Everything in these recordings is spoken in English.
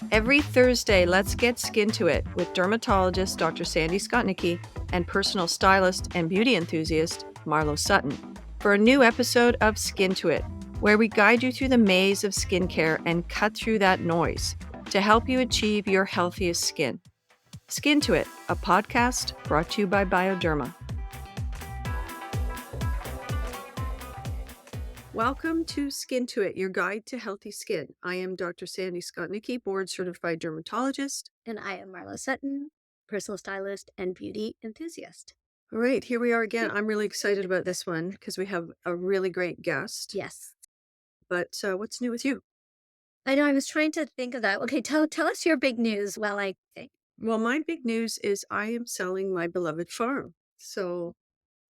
Every Thursday, let's get skin to it with dermatologist Dr. Sandy Skotnicki and personal stylist and beauty enthusiast Marlo Sutton for a new episode of Skin to It, where we guide you through the maze of skincare and cut through that noise to help you achieve your healthiest skin. Skin to It, a podcast brought to you by Bioderma. Welcome to Skin to It, your guide to healthy skin. I am Dr. Sandy Skotnicki, board-certified dermatologist. And I am Marlo Sutton, personal stylist and beauty enthusiast. All right, here we are again. I'm really excited about this one because we have a really great guest. Yes. But what's new with you? I know, I was trying to think of that. Okay, tell us your big news while I think. Well, my big news is I am selling my beloved farm. So,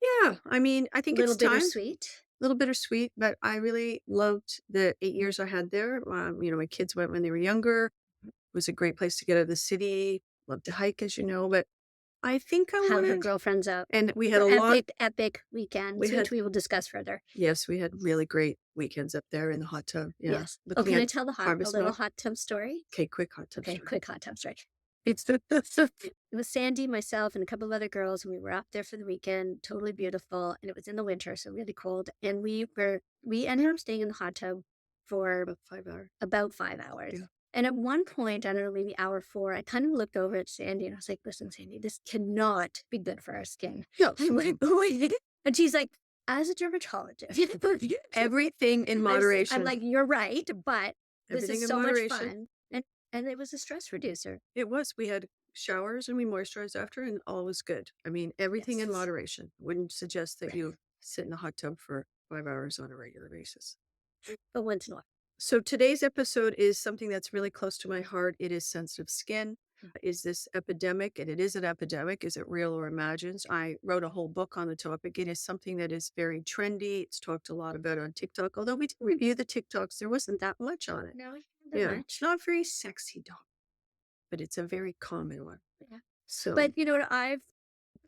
yeah, I mean, I A think little it's time. bittersweet. A little bittersweet, but I really loved the 8 years I had there. My kids went when they were younger. It was a great place to get out of the city. Love to hike, as you know, but I think I Have her wanted, girlfriends out. and we had For a lot. epic weekends, which we will discuss further. Yes, we had really great weekends up there in the hot tub. Yeah. Yes. Oh, Looking can I at tell a harvest little mob. hot tub story? Okay, quick hot tub Okay, story. quick hot tub story. It's It was Sandy, myself, and a couple of other girls, and we were up there for the weekend. Totally beautiful, and it was in the winter, so really cold. And we ended up staying in the hot tub for about 5 hours. about 5 hours. Yeah. And at one point, I don't know, maybe hour 4, I kind of looked over at Sandy and I was like, listen, Sandy, this cannot be good for our skin. No, I'm like, oh, wait. And she's like, as a dermatologist, everything in moderation. I'm like, you're right, but this Everything is in so much moderation. fun. And it was a stress reducer. It was. We had showers and we moisturized after, and all was good. I mean, everything in Yes. moderation. Wouldn't suggest that you sit in the hot tub for 5 hours on a regular basis. But once in a while. So today's episode is something that's really close to my heart. It is sensitive skin. Is this epidemic? And it is an epidemic. Is it real or imagined? I wrote a whole book on the topic. It is something that is very trendy. It's talked a lot about on TikTok. Although we did review the TikToks, there wasn't that much on it. No, not Yeah, much. it's not very sexy, dog, but it's a very common one. Yeah. So, But you know what?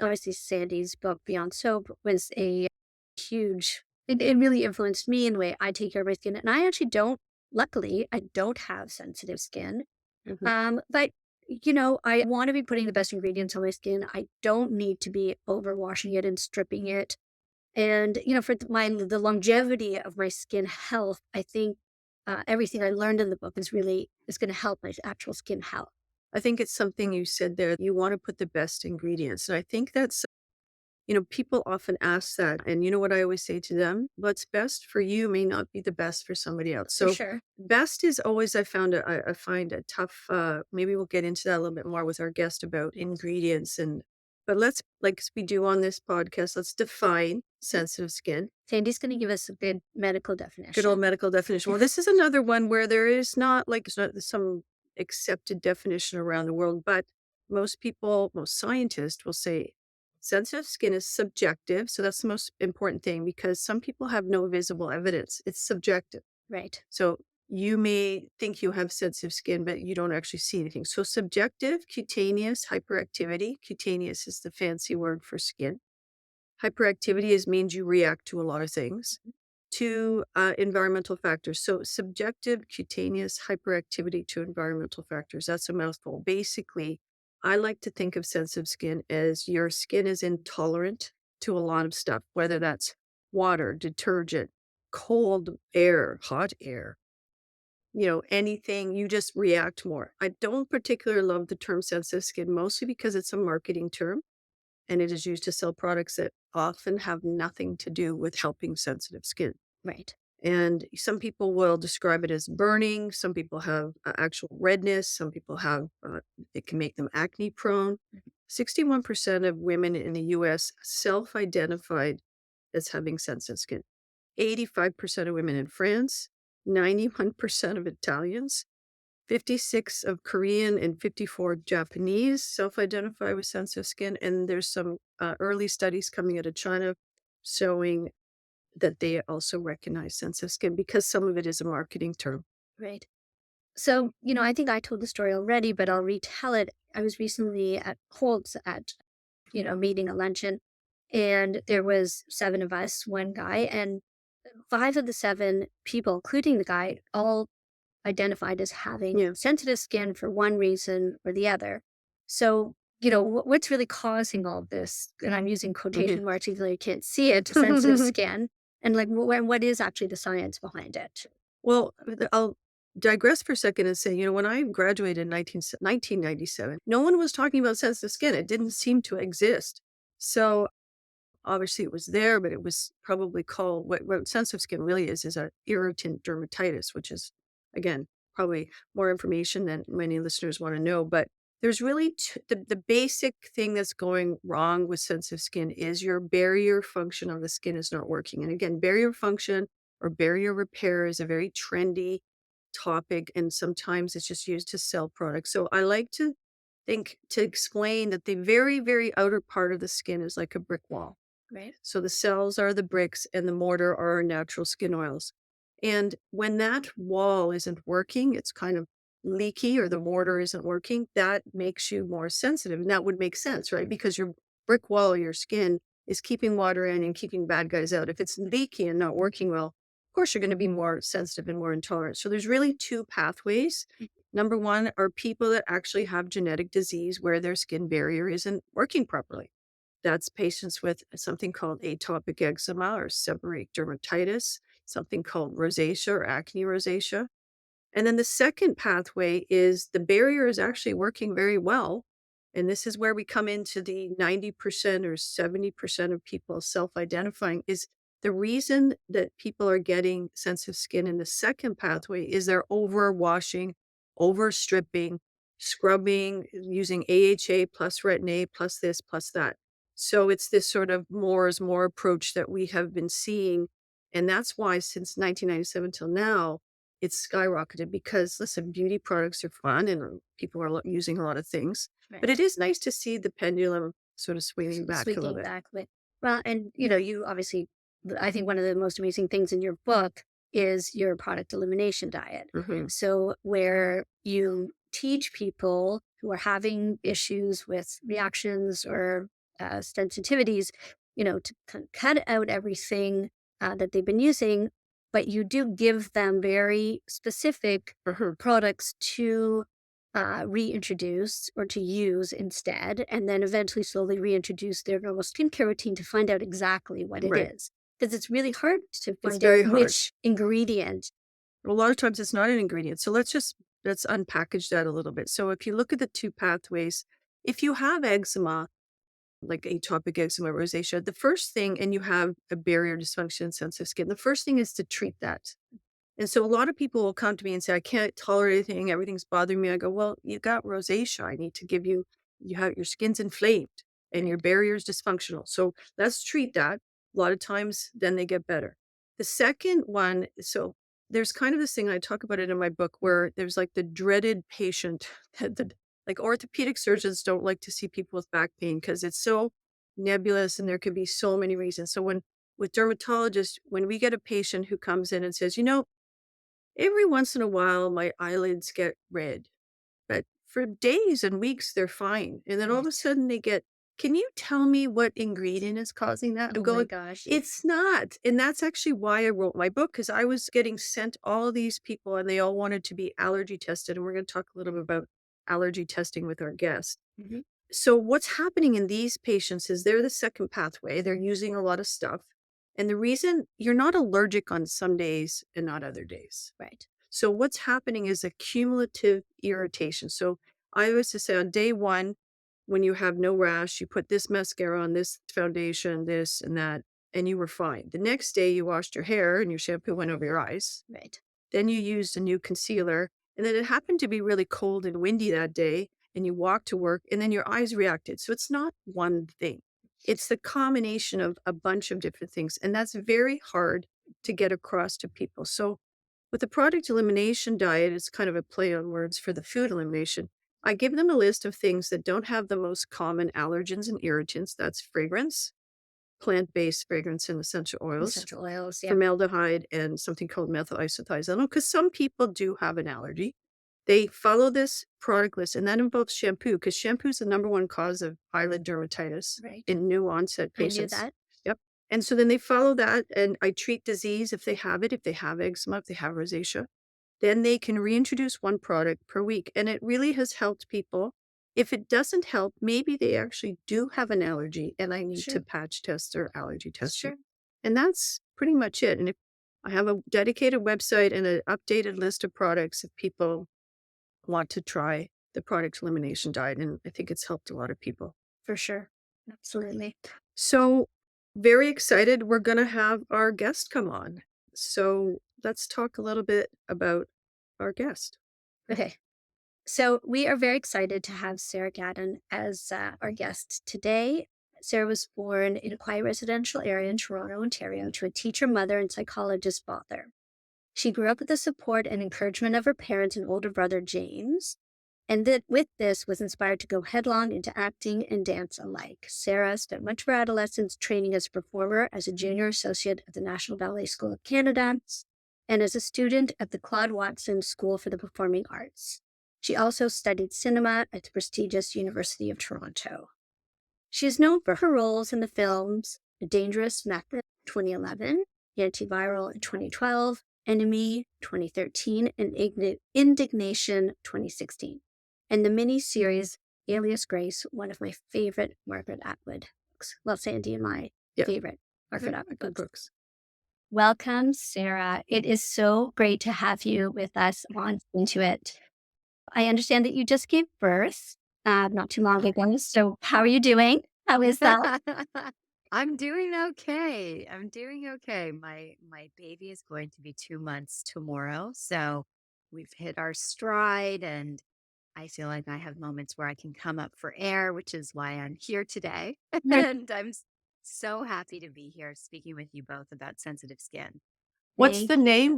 Obviously, Sandy's book, Beyond Soap, was a huge, it really influenced me in the way I take care of my skin. And I actually luckily, I don't have sensitive skin. But I want to be putting the best ingredients on my skin. I don't need to be overwashing it and stripping it. And, for the longevity of my skin health, I think everything I learned in the book is going to help my actual skin health. I think it's something you said there. You want to put the best ingredients. And I think that's, people often ask that. And you know what I always say to them? What's best for you may not be the best for somebody else. For So sure. best is always, I find a tough, maybe we'll get into that a little bit more with our guest about ingredients. But let's, like we do on this podcast, let's define sensitive skin. Sandy's going to give us a good medical definition. Good old medical definition. Well, this is another one where there is not it's not some accepted definition around the world, but most scientists will say sensitive skin is subjective. So that's the most important thing because some people have no visible evidence. It's subjective. Right. So you may think you have sensitive skin, but you don't actually see anything. So subjective, cutaneous hyperactivity. Cutaneous is the fancy word for skin. Hyperactivity means you react to a lot of things. To environmental factors. So subjective cutaneous hyperactivity to environmental factors. That's a mouthful. Basically, I like to think of sensitive skin as your skin is intolerant to a lot of stuff, whether that's water, detergent, cold air, hot air, anything, you just react more. I don't particularly love the term sensitive skin, mostly because it's a marketing term and it is used to sell products that often have nothing to do with helping sensitive skin. Right. And some people will describe it as burning. Some people have actual redness. Some people have, it can make them acne prone. 61% of women in the US self-identified as having sensitive skin. 85% of women in France, 91% of Italians, 56 of Korean and 54 Japanese self-identify with sensitive skin. And there's some early studies coming out of China showing that they also recognize sensitive skin because some of it is a marketing term. Right. So, I think I told the story already, but I'll retell it. I was recently at Holt's at, meeting a luncheon, and there was 7 of us, one guy, and 5 of the 7 people, including the guy, all identified as having Yeah. sensitive skin for one reason or the other. So, what's really causing all this? And I'm using Mhm. quotation marks, even though you can't see it, sensitive skin. And like, what is actually the science behind it? Well, I'll digress for a second and say, when I graduated in 1997, no one was talking about sensitive skin. It didn't seem to exist. So obviously it was there, but it was probably called what sensitive skin really is a irritant dermatitis, which is again probably more information than many listeners want to know. But there's really the basic thing that's going wrong with sensitive skin is your barrier function of the skin is not working. And again, barrier function or barrier repair is a very trendy topic, and sometimes it's just used to sell products. So I like to think to explain that the very, very outer part of the skin is like a brick wall. Right. So the cells are the bricks and the mortar are our natural skin oils. And when that wall isn't working, it's kind of leaky or the mortar isn't working, that makes you more sensitive. And that would make sense, right? Because your brick wall of your skin is keeping water in and keeping bad guys out. If it's leaky and not working well, of course you're going to be more sensitive and more intolerant. So there's really two pathways. Number one are people that actually have genetic disease where their skin barrier isn't working properly. That's patients with something called atopic eczema or seborrheic dermatitis, something called rosacea or acne rosacea. And then the second pathway is the barrier is actually working very well. And this is where we come into the 90% or 70% of people self identifying is the reason that people are getting sensitive skin in the second pathway is they're overwashing, overstripping, scrubbing, using AHA plus retin A plus this plus that. So it's this sort of more is more approach that we have been seeing. And that's why since 1997 till now, it's skyrocketed because listen, beauty products are fun and people are using a lot of things, but it Right. is nice to see the pendulum sort of swinging back a little Swinging bit. back with, well, and you obviously, I think one of the most amazing things in your book is your product elimination diet. Mhm. So where you teach people who are having issues with reactions or sensitivities, to cut out everything that they've been using, but you do give them very specific Mhm. products to reintroduce or to use instead, and then eventually slowly reintroduce their normal skincare routine to find out exactly what it Right. is. Because it's really hard to It's find out very hard. which ingredient. A lot of times it's not an ingredient. So let's unpackage that a little bit. So if you look at the two pathways, if you have eczema, like atopic eczema, rosacea, the first thing, and you have a barrier dysfunction, sensitive skin, the first thing is to treat that. And so a lot of people will come to me and say, I can't tolerate anything. Everything's bothering me. I go, well, you got rosacea. I need to give you, you have your skin's inflamed and your Right. barrier's dysfunctional. So let's treat that. A lot of times then they get better. The second one, so there's kind of this thing, I talk about it in my book, where there's like the dreaded patient that like orthopedic surgeons don't like to see people with back pain because it's so nebulous and there could be so many reasons. So when with dermatologists, when we get a patient who comes in and says, every once in a while, my eyelids get red, but for days and weeks, they're fine. And then all of a Right. sudden they get, can you tell me what ingredient is causing that? I'm Oh my going, gosh. it's not. And that's actually why I wrote my book, because I was getting sent all of these people and they all wanted to be allergy tested. And we're going to talk a little bit about allergy testing with our guest. Mhm. So what's happening in these patients is they're the second pathway. They're using a lot of stuff. And the reason you're not allergic on some days and not other days. Right. So what's happening is a cumulative irritation. So I always just say on day one, when you have no rash, you put this mascara on, this foundation, this and that, and you were fine. The next day you washed your hair and your shampoo went over your eyes. Right. Then you used a new concealer, and then it happened to be really cold and windy that day, and you walked to work, and then your eyes reacted. So it's not one thing. It's the combination of a bunch of different things, and that's very hard to get across to people. So with the product elimination diet, it's kind of a play on words for the food elimination. I give them a list of things that don't have the most common allergens and irritants. That's fragrance, plant-based fragrance and essential oils, Essential oils. Yeah. formaldehyde, and something called methyl isothiazole, because some people do have an allergy. They follow this product list, and that involves shampoo, because shampoo is the number one cause of eyelid dermatitis Right. in new onset I knew patients. that. Yep. And so then they follow that, and I treat disease if they have it, if they have eczema, if they have rosacea. then they can reintroduce one product per week. And it really has helped people. If it doesn't help, maybe they actually do have an allergy and I need to Sure. patch test or allergy test them. Sure. And that's pretty much it. And if I have a dedicated website and an updated list of products if people want to try the product elimination diet. And I think it's helped a lot of people. For sure. Absolutely. So, very excited. We're going to have our guest come on. So, let's talk a little bit about our guest. Okay. So we are very excited to have Sarah Gadon as our guest today. Sarah was born in a quiet residential area in Toronto, Ontario, to a teacher, mother, and psychologist father. She grew up with the support and encouragement of her parents and older brother, James, and that with this was inspired to go headlong into acting and dance alike. Sarah spent much of her adolescence training as a performer as a junior associate at the National Ballet School of Canada and as a student at the Claude Watson School for the Performing Arts. She also studied cinema at the prestigious University of Toronto. She is known for her roles in the films A Dangerous Method 2011, Antiviral in 2012, Enemy 2013, and Indignation 2016, and the mini-series Alias Grace, one of my favorite Margaret Atwood books. Well, Sandy and my Yeah, favorite Margaret Atwood good books. books. Welcome, Sarah. It is so great to have you with us on Into It. I understand that you just gave birth not too long ago. So, how are you doing? How is that? I'm doing okay. I'm doing okay. My baby is going to be 2 months tomorrow, so we've hit our stride, and I feel like I have moments where I can come up for air, which is why I'm here today. And so happy to be here speaking with you both about sensitive skin. What's the Thank you. name?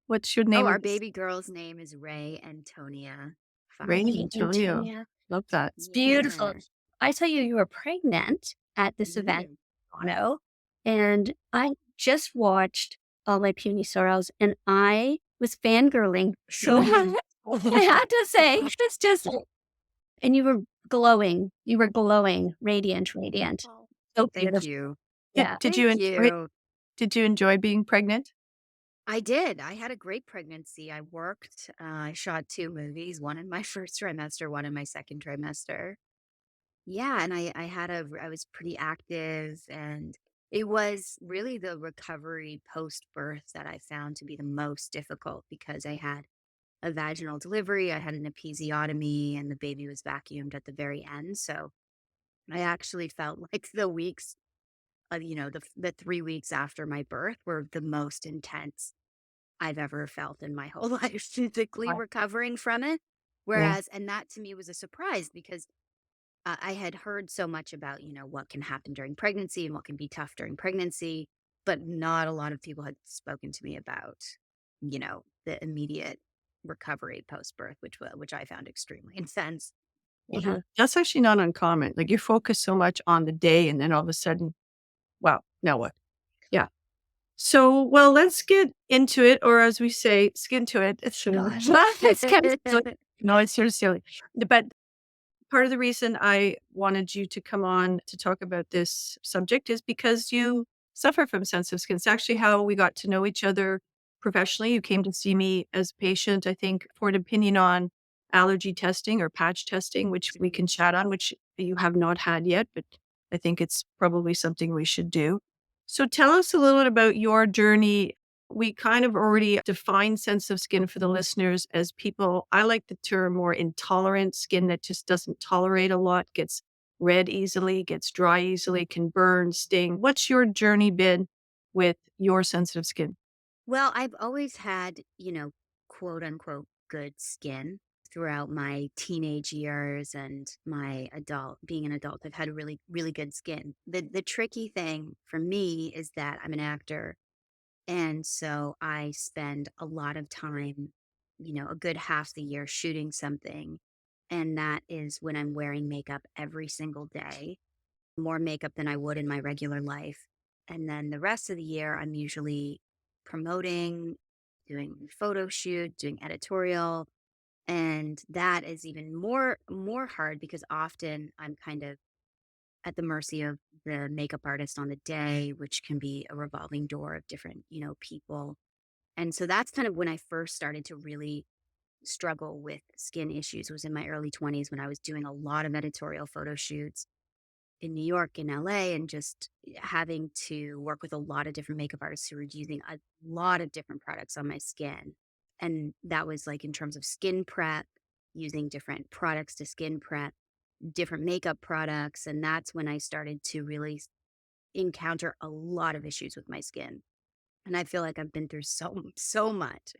What's your Oh, name our of this? baby girl's name is Ray Antonia Ray Fox. Hey, Antonio. Antonia. Love that. It's beautiful. Yeah. I saw you were pregnant at this event Mhm. in Toronto, and I just watched All My Puny Sorrows, and I was fangirling so hard. I had to say, it's just, and you were glowing. You were glowing, radiant, radiant. Oh, So thank beautiful. you. Yeah. Thank you. Did you enjoy being pregnant? I did. I had a great pregnancy. I worked. I shot 2 movies, one in my first trimester, one in my second trimester. Yeah, and I was pretty active, and it was really the recovery post birth that I found to be the most difficult because I had a vaginal delivery, I had an episiotomy, and the baby was vacuumed at the very end. So I actually felt like the weeks, the 3 weeks after my birth were the most intense I've ever felt in my whole life physically Right. recovering from it. Yeah. Whereas, and that to me was a surprise because I had heard so much about, what can happen during pregnancy and what can be tough during pregnancy, but not a lot of people had spoken to me about, the immediate recovery post birth, which I found extremely intense. Uh-huh. That's actually not uncommon. Like you focus so much on the day and then all of a sudden, wow, now what? Yeah. So, well, let's get into it, or as we say, skin to it. It's it's kind of silly. No, it's sort of silly. But part of the reason I wanted you to come on to talk about this subject is because you suffer from sensitive skin. It's actually how we got to know each other professionally. You came to see me as a patient, I think, for an opinion on allergy testing or patch testing, which we can chat on, which you have not had yet, but I think it's probably something we should do. So tell us a little bit about your journey. We kind of already defined sensitive skin for the listeners as people, I like the term more intolerant skin that just doesn't tolerate a lot, gets red easily, gets dry easily, can burn, sting. What's your journey been with your sensitive skin? Well, I've always had, quote unquote, good skin throughout my teenage years and being an adult. I've had really, really good skin. The tricky thing for me is that I'm an actor. And so I spend a lot of time, a good half the year shooting something. And that is when I'm wearing makeup every single day, more makeup than I would in my regular life. And then the rest of the year, I'm usually promoting, doing photo shoot, doing editorial. And that is even more hard because often I'm kind of at the mercy of the makeup artist on the day, which can be a revolving door of different, people. And so that's kind of when I first started to really struggle with skin issues. It was in my early 20s when I was doing a lot of editorial photo shoots in New York, in LA, and just having to work with a lot of different makeup artists who were using a lot of different products on my skin. And that was like in terms of skin prep, using different products to skin prep, different makeup products. And that's when I started to really encounter a lot of issues with my skin. And I feel like I've been through so much.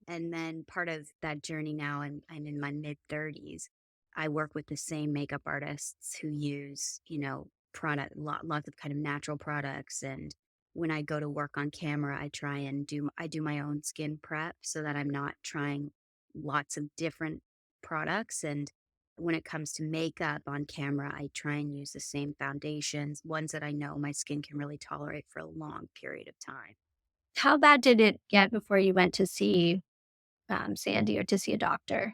And then part of that journey now, I'm in my mid 30s. I work with the same makeup artists who use, lots of kind of natural products. And when I go to work on camera, I do my own skin prep so that I'm not trying lots of different products. And when it comes to makeup on camera, I try and use the same foundations, ones that I know my skin can really tolerate for a long period of time. How bad did it get before you went to see, Sandy or to see a doctor?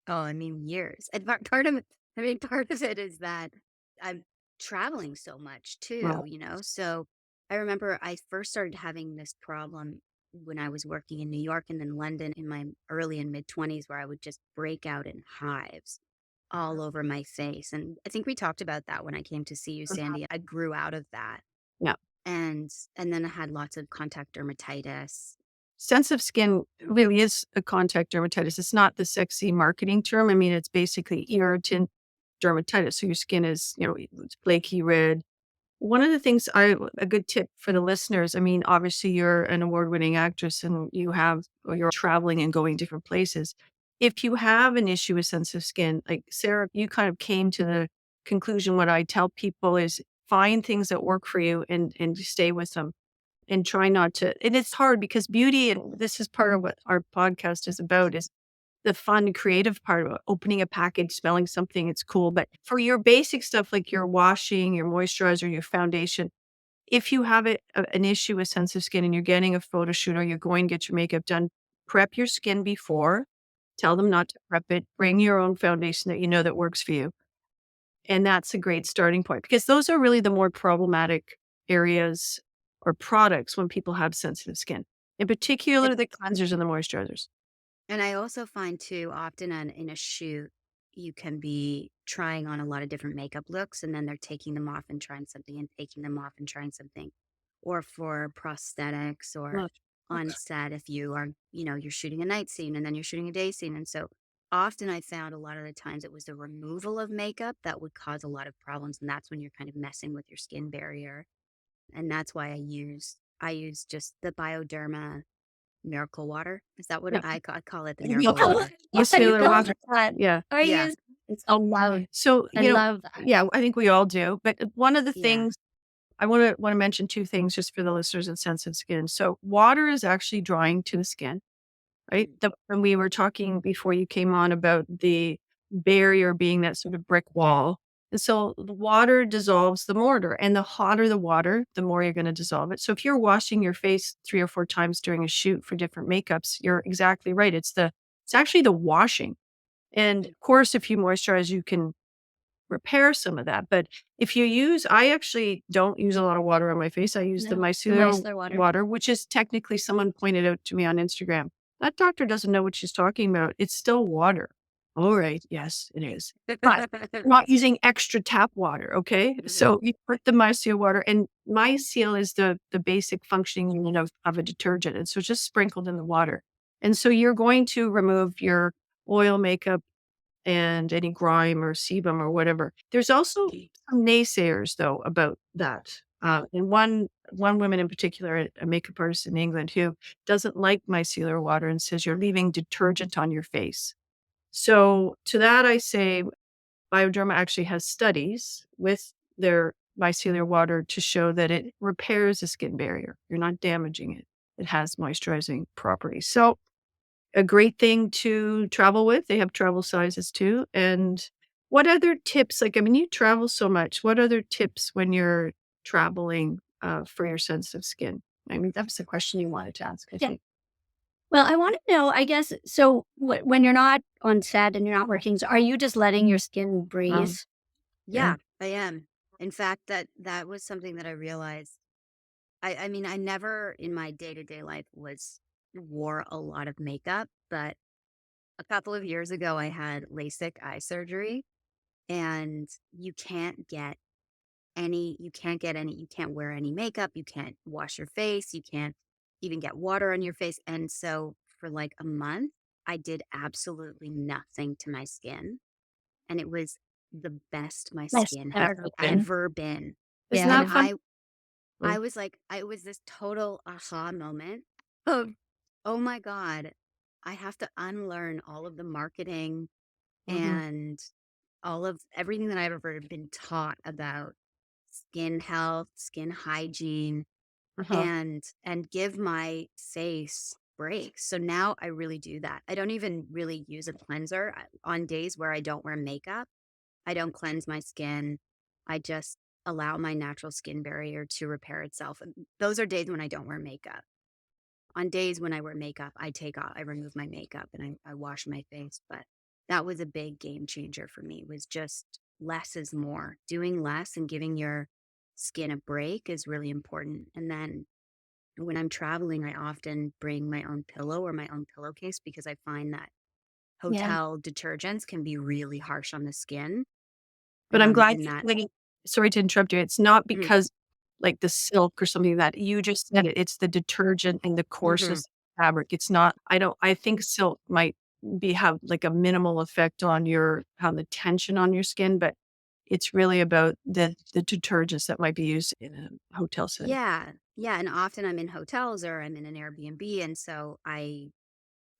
Oh, I mean, years. And part of it, I mean, part of it is that I'm traveling so much too, Well, So I remember I first started having this problem when I was working in New York and then London in my early and mid 20s, where I would just break out in hives all over my face. And I think we talked about that when I came to see you, Sandy. I grew out of that. yeah. And then I had lots of contact dermatitis. Sensitive skin really is a contact dermatitis. It's not the sexy marketing term. I mean, it's basically irritant dermatitis. So your skin is, it's flaky red. One of the things a good tip for the listeners, I mean, obviously you're an award-winning actress and or you're traveling and going different places. If you have an issue with sensitive skin, like Sarah, you kind of came to the conclusion. What I tell people is find things that work for you and stay with them and try not to. And it's hard because beauty, and this is part of what our podcast is about, is the fun, creative part of it, opening a package, smelling something, it's cool. But for your basic stuff like your washing, your moisturizer, your foundation, if you have an issue with sensitive skin and you're getting a photo shoot or you're going to get your makeup done, prep your skin before. Tell them not to prep it. Bring your own foundation that you know that works for you. And that's a great starting point because those are really the more problematic areas or products when people have sensitive skin, in particular the cleansers and the moisturizers. And I also find too, often in a shoot, you can be trying on a lot of different makeup looks and then they're taking them off and trying something and taking them off and trying something. Or for prosthetics or Well, on set, if you are, you're shooting a night scene and then you're shooting a day scene. And so often I found a lot of the times it was the removal of makeup that would cause a lot of problems. And that's when you're kind of messing with your skin barrier. And that's why I use just the Bioderma miracle water. Is that what yeah. I call it? The You'll miracle call water. it Yeah, you micellar go water. that. Yeah. I Yeah. use it's a love. So, I love that. yeah, I think we all do. But one of the Yeah. things I wanna mention 2 things just for the listeners in sensitive skin. So water is actually drying to the skin, right? Mm. And we were talking before you came on about the barrier being that sort of brick wall. And so the water dissolves the mortar, and the hotter the water, the more you're gonna dissolve it. So if you're washing your face 3 or 4 times during a shoot for different makeups, you're exactly right. It's actually the washing. And of course, if you moisturize, you can repair some of that. But if you use I actually don't use a lot of water on my face. I use the No, the micellar micellar water. water, which is technically someone pointed out to me on Instagram. That doctor doesn't know what she's talking about. It's still water. All right. Yes, it is. But I'm not using extra tap water. Okay. Mhm. So you put the micellar water and micellar is the basic functioning unit of a detergent. And so it's just sprinkled in the water. And so you're going to remove your oil makeup and any grime or sebum or whatever. There's also some naysayers though about that. And one woman in particular, a makeup artist in England, who doesn't like micellar water and says you're leaving detergent on your face. So to that I say Bioderma actually has studies with their micellar water to show that it repairs the skin barrier. You're not damaging it. It has moisturizing properties. So a great thing to travel with. They have travel sizes too. And what other tips? Like, I mean, you travel so much. What other tips when you're traveling for your sensitive skin? I mean, that was the question you wanted to ask, I Yeah. think. Well, I wanna know, I guess, so when you're not on set and you're not working, so are you just letting your skin breathe? Um, yeah. Yeah, I am. In fact, that was something that I realized. I mean, I never in my day-to-day life was wore a lot of makeup, but a couple of years ago, I had LASIK eye surgery, and you can't wear any makeup, you can't wash your face, you can't even get water on your face. And so for like a month, I did absolutely nothing to my skin. And it was the best my Best skin has ever been. ever been. Isn't Yeah. And that fun? I was like, it was this total aha moment of, oh my God, I have to unlearn all of the marketing Mm-hmm. and all of everything that I've ever been taught about skin health, skin hygiene, Uh-huh. and give my face breaks. So now I really do that. I don't even really use a cleanser on days where I don't wear makeup. I don't cleanse my skin. I just allow my natural skin barrier to repair itself. And those are days when I don't wear makeup. On days when I wear makeup, I remove my makeup and I wash my face. But that was a big game changer for me, was just less is more. Doing less and giving your skin a break is really important. And then when I'm traveling, I often bring my own pillow or my own pillowcase because I find that Yeah. hotel detergents can be really harsh on the skin. But I'm glad And you that, like, sorry to interrupt you. It's not mhm, because like the silk or something that you just said it. It's the detergent and the mhm. coarseness of fabric. It's not, I think silk might have like a minimal effect on the tension on your skin, but it's really about the detergents that might be used in a hotel setting. Yeah. Yeah. And often I'm in hotels or I'm in an Airbnb. And so I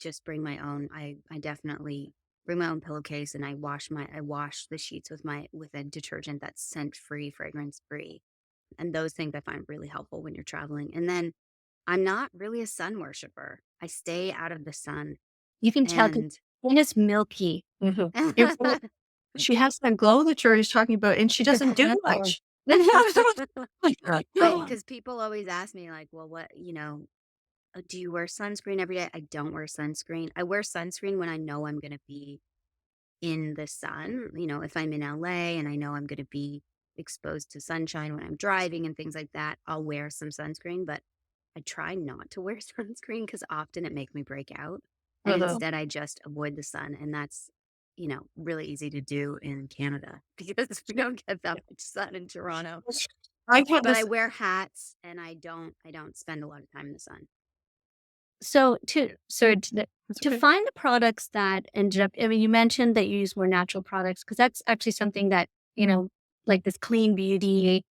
just bring my own. I definitely bring my own pillowcase and I wash the sheets with a detergent that's scent free, fragrance free. And those things I find really helpful when you're traveling. And then I'm not really a sun worshiper. I stay out of the sun. You can tell 'cause And skin is milky. Mhm. She has that glow that you're always talking about, and she doesn't do much. Like that. but because people always ask me, like, well, do you wear sunscreen every day? I don't wear sunscreen. I wear sunscreen when I know I'm going to be in the sun. If I'm in LA and I know I'm going to be exposed to sunshine when I'm driving and things like that, I'll wear some sunscreen, but I try not to wear sunscreen because often it makes me break out. And Uh-huh. instead, I just avoid the sun. And that's, really easy to do in Canada because we don't get that much sun in Toronto. I had But I this wear hats and I don't spend a lot of time in the sun. So It's to okay. find the products that ended up, I mean, you mentioned that you use more natural products because that's actually something that, like this clean beauty,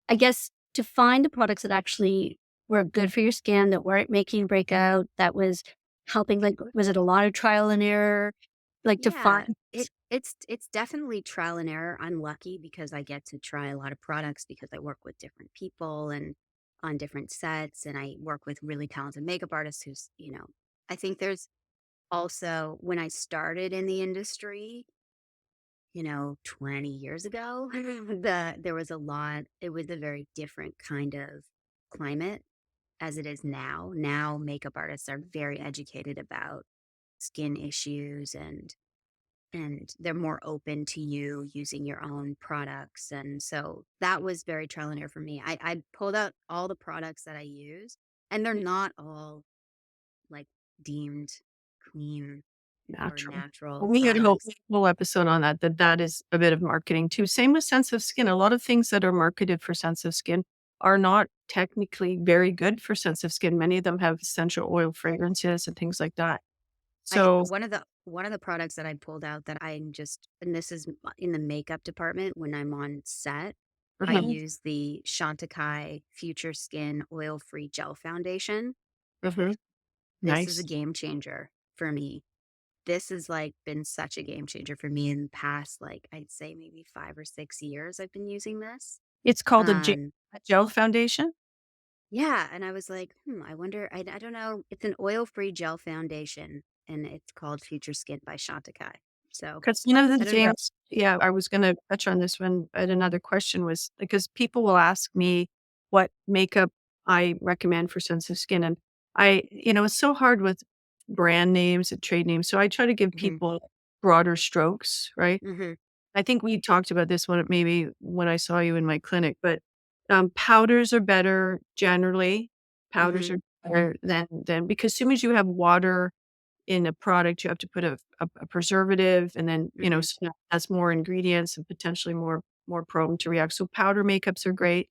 I guess to find the products that actually were good for your skin, that weren't making you break out, that was helping, like, was it a lot of trial and error? Like to Yeah, find it's definitely trial and error. I'm lucky because I get to try a lot of products because I work with different people and on different sets, and I work with really talented makeup artists I think there's also when I started in the industry, 20 years ago, there was it was a very different kind of climate as it is now. Now makeup artists are very educated about skin issues and they're more open to you using your own products. And so that was very trial and error for me. I pulled out all the products that I use, and they're not all like deemed clean or natural. natural We had a whole products. whole episode on that is a bit of marketing too. Same with sensitive skin. A lot of things that are marketed for sensitive skin are not technically very good for sensitive skin. Many of them have essential oil fragrances and things like that. I So one of the products that I pulled out that and this is in the makeup department when I'm on set, I mhm, use the Chantecaille Future Skin Oil Free Gel Foundation. mhm, This is a nice. game changer for me. This has like been such a game changer for me in the past, like I'd say maybe 5 or 6 years I've been using this. It's called Um, a gel foundation. yeah, and I was like, I wonder, I don't know. It's an oil-free gel foundation, and it's called Future Skin by Chantecaille. So Because one of I the don't know. things, yeah, I was gonna touch on this one, but another question was because people will ask me what makeup I recommend for sensitive skin, and it's so hard with brand names and trade names, so I try to give Hmm. people broader strokes, right? Hmm. I think we talked about this one maybe when I saw you in my clinic, but, powders are better generally. Powders Hmm. are or than because as soon as you have water in a product, you have to put a preservative and then, Mhm. so that has more ingredients and potentially more prone to react. So powder makeups are great.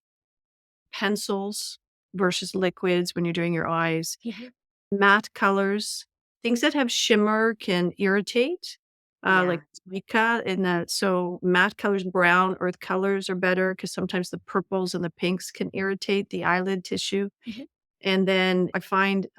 Pencils versus liquids when you're doing your eyes. Mhm. Matte colors, things that have shimmer can irritate, like Yeah. mica and that so matte colors, brown, earth colors are better because sometimes the purples and the pinks can irritate the eyelid tissue. Mhm. And then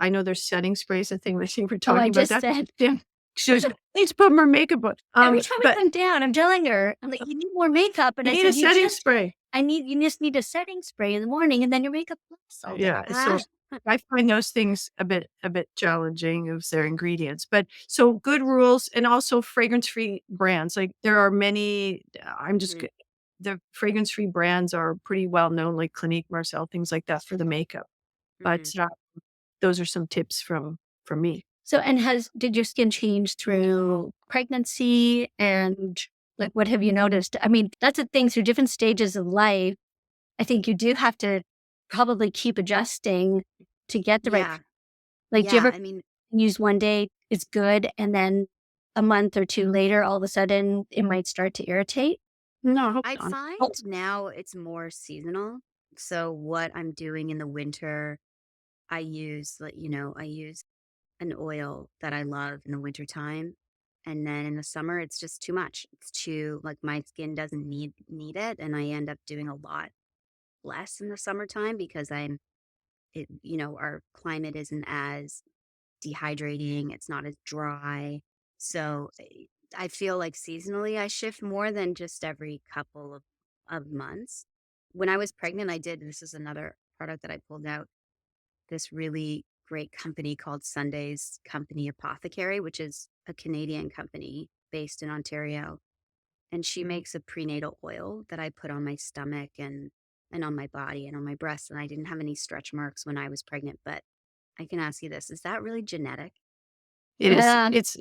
I know there's setting sprays, I think you were Oh, I talking about just that. said. Yeah. She goes, "Let's put more makeup on." Every time I But come down, I'm telling her, I'm like, "You need more makeup," and you I need a said, setting spray. you just need a setting spray in the morning, and then your makeup lasts all day." Yeah, so I find those things a bit challenging of their ingredients, but so good rules and also fragrance-free brands, like, there are many I'm just Mhm. g the fragrance-free brands are pretty well known, like Clinique, Marcel, things like that for the makeup, but, Mhm. those are some tips from me. So, and did your skin change through pregnancy, and, like, what have you noticed? I mean, that's the thing, through different stages of life, I think you do have to probably keep adjusting to get the right Yeah. like, do you Yeah, ever I mean, use one day, it's good, and then a month or 2 later, all of a sudden, it might start to irritate? No, I hope I not. find Oh, now it's more seasonal. So what I'm doing in the winter, I use an oil that I love in the wintertime. And then in the summer, it's just too much. It's too like my skin doesn't need it, and I end up doing a lot less in the summertime because our climate isn't as dehydrating, it's not as dry. So I feel like seasonally I shift more than just every couple of months. When I was pregnant, this is another product that I pulled out, this really great company called Sunday's Company Apothecary, which is a Canadian company based in Ontario. And she makes a prenatal oil that I put on my stomach and on my body and on my breasts. And I didn't have any stretch marks when I was pregnant. But I can ask you this, is that really genetic? It is.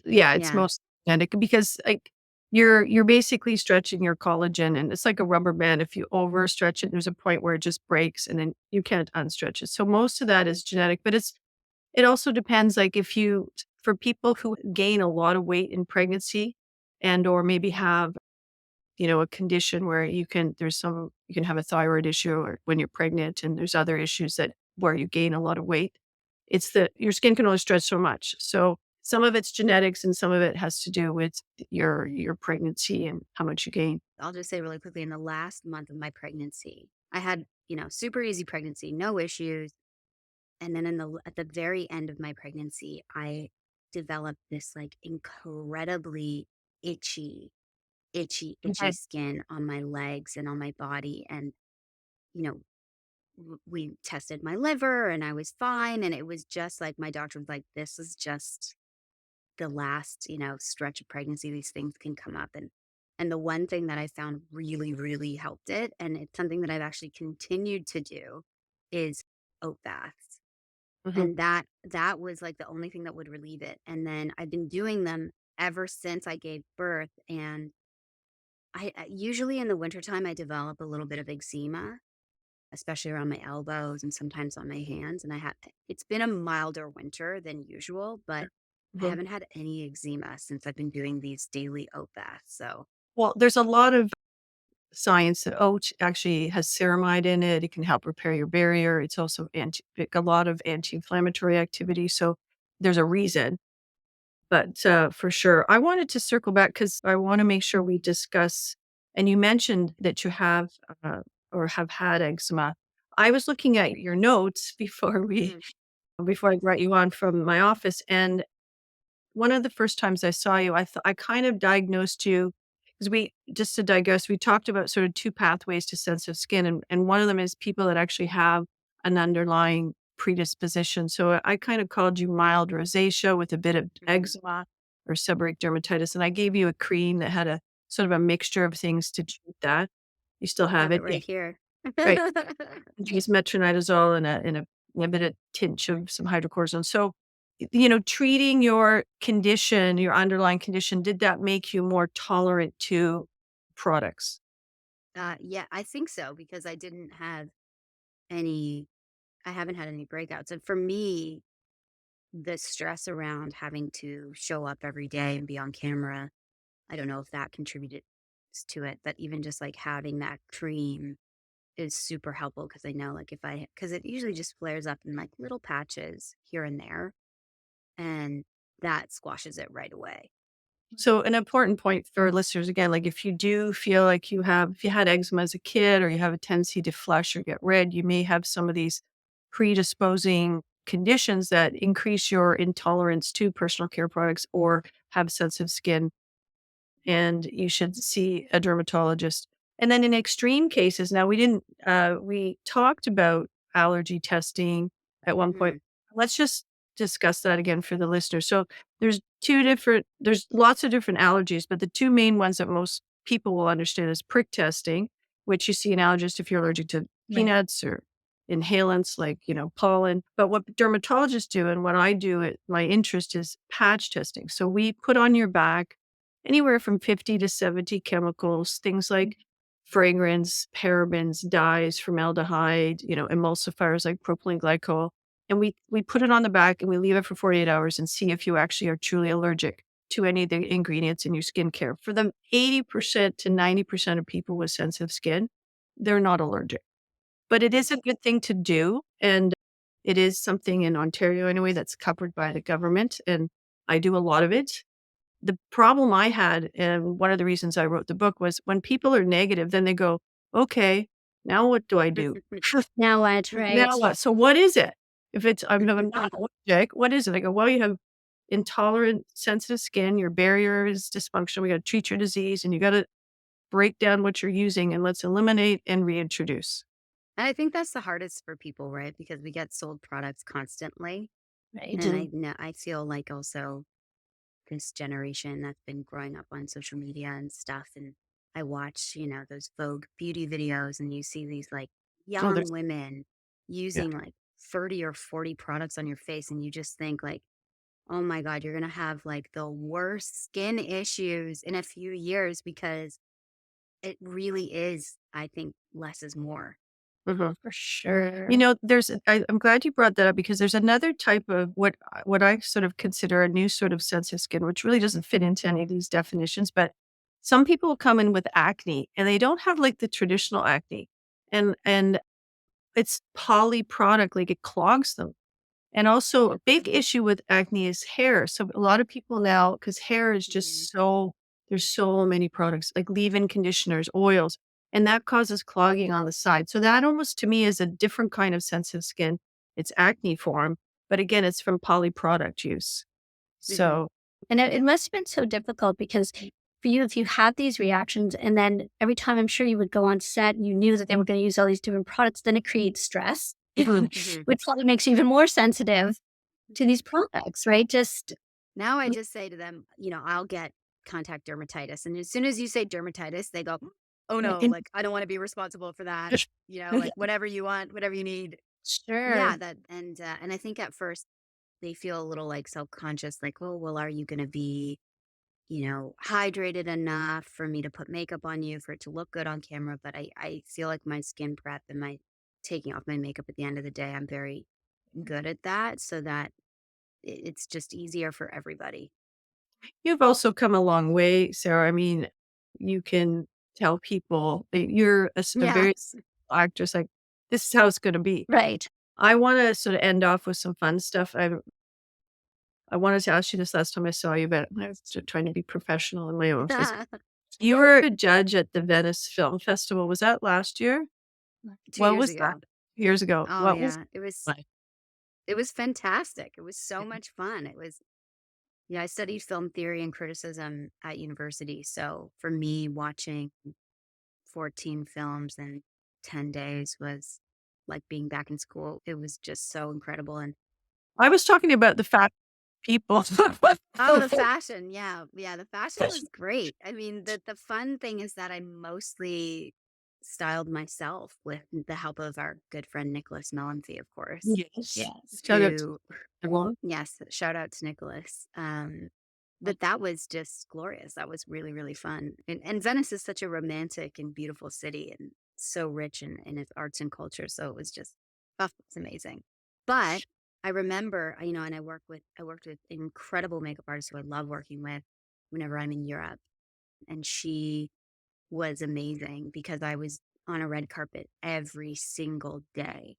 yeah. It's Yeah. most authentic because, like, you're basically stretching your collagen, and it's like a rubber band. If you overstretch it, there's a point where it just breaks, and then you can't unstretch it. So most of that is genetic, but it also depends, like, if you for people who gain a lot of weight in pregnancy and or maybe have, a condition where you can have a thyroid issue or when you're pregnant, and there's other issues that where you gain a lot of weight. It's that your skin can only stretch so much. So some of it's genetics and some of it has to do with your pregnancy and how much you gain. I'll just say really quickly, in the last month of my pregnancy, I had, super easy pregnancy, no issues. And then at the very end of my pregnancy, I developed this like incredibly itchy, itchy Okay. skin on my legs and on my body. And, you know, we tested my liver and I was fine. And it was just like my doctor was like, this is just the last, stretch of pregnancy. These things can come up. And the one thing that I found really, really helped it, and it's something that I've actually continued to do, is oat baths. Mhm. And that was like the only thing that would relieve it. And then I've been doing them ever since I gave birth. And I usually in the wintertime I develop a little bit of eczema, especially around my elbows and sometimes on my hands. And it's been a milder winter than usual, but I Mhm. haven't had any eczema since I've been doing these daily oat baths. So Well, there's a lot of science that oat actually has ceramide in it. It can help repair your barrier. It's also a lot of anti-inflammatory activity. So there's a reason. But, for sure. I wanted to circle back because I wanna make sure we discuss and you mentioned that you have, or have had eczema. I was looking at your notes mhm, before I brought you on from my office, and one of the first times I saw you, I kind of diagnosed you because we just to diagnose, we talked about sort of 2 pathways to sensitive skin, and one of them is people that actually have an underlying predisposition. So I kind of called you mild rosacea with a bit of mhm. eczema or seborrheic dermatitis, and I gave you a cream that had a sort of a mixture of things to treat that. You still I have have it it? Yeah. right here. Right. Use metronidazole and a bit of tinge of some hydrocortisone. So, treating your condition, your underlying condition, did that make you more tolerant to products? Yeah, I think so because I didn't have any. I haven't had any breakouts. And for me, the stress around having to show up every day and be on camera, I don't know if that contributed to it, but even just like having that cream is super helpful because I know like if I, because it usually just flares up in like little patches here and there, and that squashes it right away. So an important point for listeners, again, like if you do feel like if you had eczema as a kid or you have a tendency to flush or get red, you may have some of these predisposing conditions that increase your intolerance to personal care products or have sensitive skin, and you should see a dermatologist. And then in extreme cases, now we talked about allergy testing at one point. Hmm. Let's just discuss that again for the listeners. So there's lots of different allergies, but the two main ones that most people will understand is prick testing, which you see an allergist if you're allergic to peanuts or inhalants like, pollen. But what dermatologists do and what I do at my interest is patch testing. So we put on your back anywhere from 50 to 70 chemicals, things like fragrance, parabens, dyes, formaldehyde, emulsifiers like propylene glycol. And we put it on the back and we leave it for 48 hours and see if you actually are truly allergic to any of the ingredients in your skincare. For the 80% to 90% of people with sensitive skin, they're not allergic. But it is a good thing to do. And it is something in Ontario anyway that's covered by the government. And I do a lot of it. The problem I had, and one of the reasons I wrote the book was when people are negative, then they go, okay, now what do I do? Now what, right? Now what? So what is it? If I'm not allergic, what is it? I go, well, you have intolerant, sensitive skin, your barrier is dysfunctional. We got to treat your disease and you got to break down what you're using and let's eliminate and reintroduce. And I think that's the hardest for people, right? Because we get sold products constantly. Right. And I know I feel like also this generation that's been growing up on social media and stuff. And I watch, those Vogue beauty videos, and you see these like Oh, young there's, women yeah. using like 30 or 40 products on your face. And you just think like, oh my God, you're going to have like the worst skin issues in a few years because it really is, I think, less is more. Mhm. For sure. I'm glad you brought that up because there's another type of what I sort of consider a new sort of sensitive skin, which really doesn't fit into any of these definitions. But some people come in with acne and they don't have like the traditional acne, and it's poly product, like it clogs them. And also a big issue with acne is hair. So a lot of people now, because hair is Mhm. just there's so many products like leave-in conditioners, oils, and that causes clogging on the side. So that almost to me is a different kind of sensitive skin. It's acne form, but again, it's from poly product use. Mhm. So And it must have been so difficult because for you, if you had these reactions, and then every time I'm sure you would go on set, you knew that they were going to use all these different products, then it creates stress, Mhm. which probably makes you even more sensitive to these products, right? Just Now I just say to them, I'll get contact dermatitis. And as soon as you say dermatitis, they go, oh no, right. like I don't want to be responsible for that. Like whatever you want, whatever you need. Sure. Yeah, and I think at first they feel a little like self-conscious, like, oh, well, are you gonna be, hydrated enough for me to put makeup on you for it to look good on camera? But I feel like my skin prep and my taking off my makeup at the end of the day, I'm very good at that so that it's just easier for everybody. you've also come a long way, Sarah. I mean, you can tell people that you're a very Yes. actress. Like this is how it's going to be. Right. I wanna sort of end off with some fun stuff. I wanted to ask you this last time I saw you, but I was trying to be professional in my own face. You were a judge at the Venice Film Festival. Was that last year? 2 What years was that? ago. Years ago. Oh, What was yeah. It was like? it was fantastic. It was so much fun. Yeah, I studied film theory and criticism at university. So for me, watching 14 films in 10 days was like being back in school. It was just so incredible. And I was talking about the fact people. What oh, the the fashion. Yeah. Yeah. The fashion was great. I mean, the fun thing is that I mostly styled myself with the help of our good friend Nicholas Melanphy, of course, Yes. Yes. Shout out to who, everyone. yes, shout out to Nicholas. But that was just glorious. That was really, really fun. And Venice is such a romantic and beautiful city and so rich in its arts and culture. So it was just Oh, it's amazing. But I remember, and I worked with incredible makeup artists who I love working with whenever I'm in Europe. And she was amazing because I was on a red carpet every single day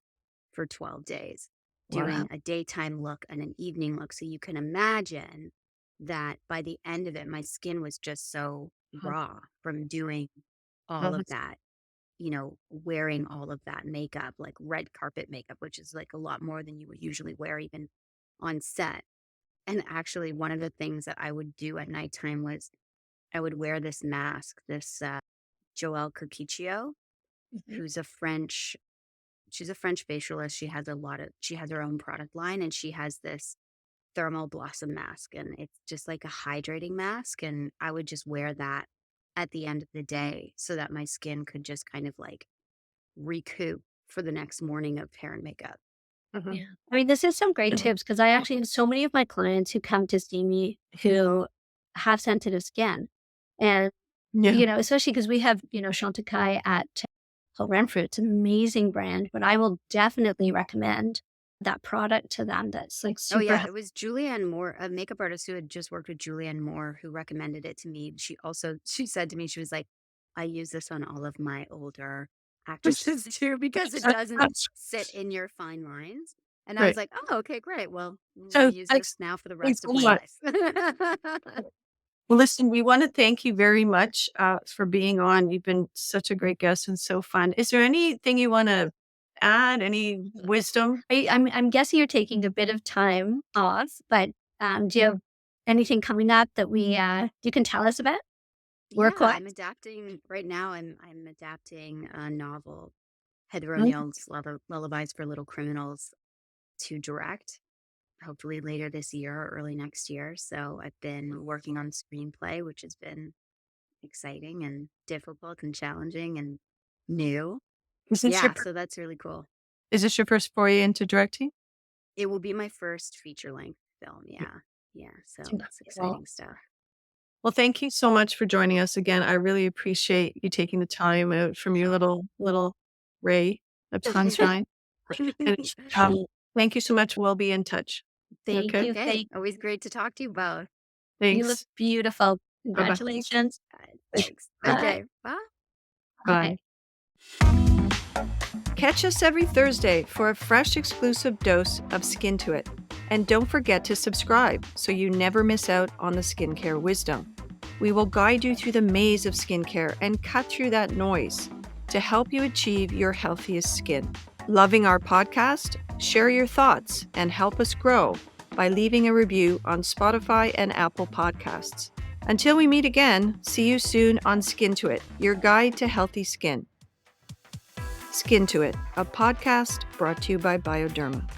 for 12 days, Wow. doing a daytime look and an evening look. So you can imagine that by the end of it, my skin was just so raw from doing all of that, wearing all of that makeup, like red carpet makeup, which is like a lot more than you would usually wear even on set. And actually, one of the things that I would do at nighttime was I would wear this mask, this Joelle Curcicchio, Mhm. who's she's a French facialist. She has her own product line, and she has this thermal blossom mask, and it's just like a hydrating mask. And I would just wear that at the end of the day so that my skin could just kind of like recoup for the next morning of hair and makeup. Mhm. Yeah. I mean, this is some great tips because I actually have so many of my clients who come to see me who have sensitive skin. And, Yeah. especially because we have, Chantecaille at Whole Renfrew. It's an amazing brand, but I will definitely recommend that product to them that's like Oh super yeah, it was Julianne Moore, a makeup artist who had just worked with Julianne Moore, who recommended it to me. She said to me, she was like, I use this on all of my older actresses too because it doesn't sit in your fine lines. And I was Right. like, oh, okay, great. Well, I'm going to So use thanks this now for the thanks rest so of my much. life. Well, listen, we want to thank you very much for being on. You've been such a great guest and so fun. Is there anything you want to add? Any wisdom? I'm guessing you're taking a bit of time off, but do you have anything coming up that you can tell us about Yeah, work wise? I'm adapting right now. I'm adapting a novel, Heather Mm. O'Neill's Lullabies for Little Criminals, to direct, hopefully later this year or early next year. So I've been working on screenplay, which has been exciting and difficult and challenging and new. Is this Yeah, so that's really cool. your first foray into directing? It will be my first feature length film. Yeah. Yeah. So it's Well, exciting stuff. Well, thank you so much for joining us again. I really appreciate you taking the time out from your little ray of sunshine. And thank you so much. We'll be in touch. thank Okay. you. Okay. Always great to talk to you both. You look Thanks. beautiful. Bye-bye. Congratulations. Thanks. Bye. Bye. Okay. Bye. Bye. Catch us every Thursday for a fresh exclusive dose of Skin to It. And don't forget to subscribe so you never miss out on the skincare wisdom. We will guide you through the maze of skincare and cut through that noise to help you achieve your healthiest skin. Loving our podcast? Share your thoughts and help us grow by leaving a review on Spotify and Apple Podcasts. Until we meet again, see you soon on Skin to It, your guide to healthy skin. Skin to It, a podcast brought to you by Bioderma.